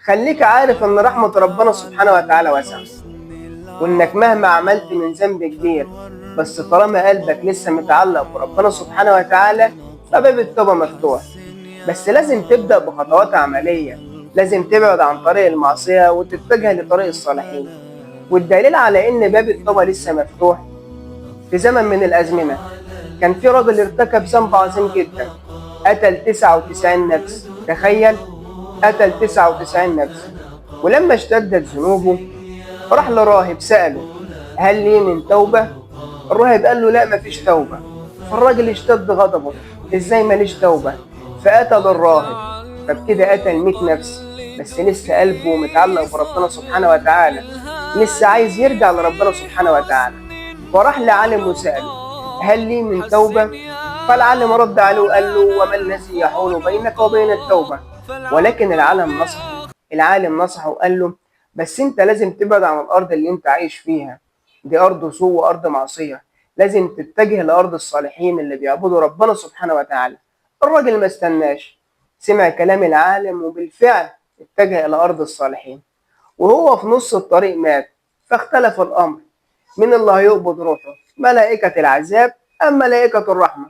خليك عارف ان رحمة ربنا سبحانه وتعالى واسعة، وانك مهما عملت من ذنب كبير بس طالما قلبك لسه متعلق بربنا سبحانه وتعالى فباب التوبة مفتوح. بس لازم تبدأ بخطوات عملية، لازم تبعد عن طريق المعصية وتتجه لطريق الصالحين. والدليل على ان باب التوبة لسه مفتوح، في زمن من الازمنة كان في راجل ارتكب ذنب عظيم جدا، قتل 99 نفس. تخيل، قتل 99 نفس. ولما اشتدت ذنوبه راح لراهب سأله: هل لي من توبة؟ الراهب قال له: لا، مفيش توبة. فالراجل اشتد غضبه: ازاي ماليش توبة؟ فقتل الراهب. فبكده قتل 100 نفس، بس لسه قلبه متعلق بربنا سبحانه وتعالى، لسه عايز يرجع لربنا سبحانه وتعالى. فراح لعالم وسأله: هل لي من توبة؟ فالعالم رد عليه وقال له: وما الذي يحول بينك وبين التوبة؟ ولكن العالم نصحه وقال له: بس انت لازم تبعد عن الارض اللي انت عايش فيها، دي ارض سوء وارض معصية، لازم تتجه لارض الصالحين اللي بيعبدوا ربنا سبحانه وتعالى. الراجل ما استناش، سمع كلام العالم وبالفعل اتجه الى ارض الصالحين. وهو في نص الطريق مات. فاختلف الامر، مين اللي هيقبض روحه؟ ملائكة العذاب ام ملائكة الرحمة؟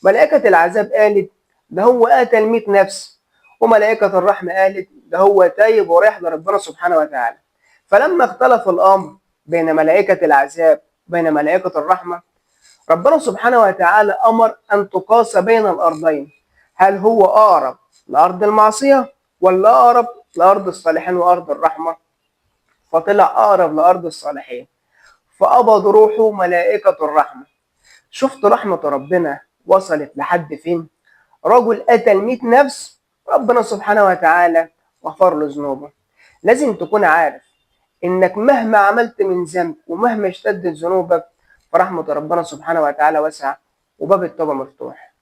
ملائكة العذاب قالت: ده هو قتل 100 نفس. وملائكة الرحمة قالت: ده هو تايب ورايح لربنا سبحانه وتعالى. فلما اختلف الأمر بين ملائكة العذاب وبين ملائكة الرحمة، ربنا سبحانه وتعالى أمر أن تقاس بين الأرضين، هل هو أقرب لأرض المعصية ولا أقرب لأرض الصالحين وأرض الرحمة؟ فطلع أقرب لأرض الصالحين، فقبض روحه ملائكة الرحمة. شفت رحمة ربنا وصلت لحد فين؟ رجل قتل 100 نفس، ربنا سبحانه وتعالى غفر له ذنوبه. لازم تكون عارف انك مهما عملت من ذنب ومهما اشتدت ذنوبك فرحمة ربنا سبحانه وتعالى واسعة وباب التوبة مفتوح.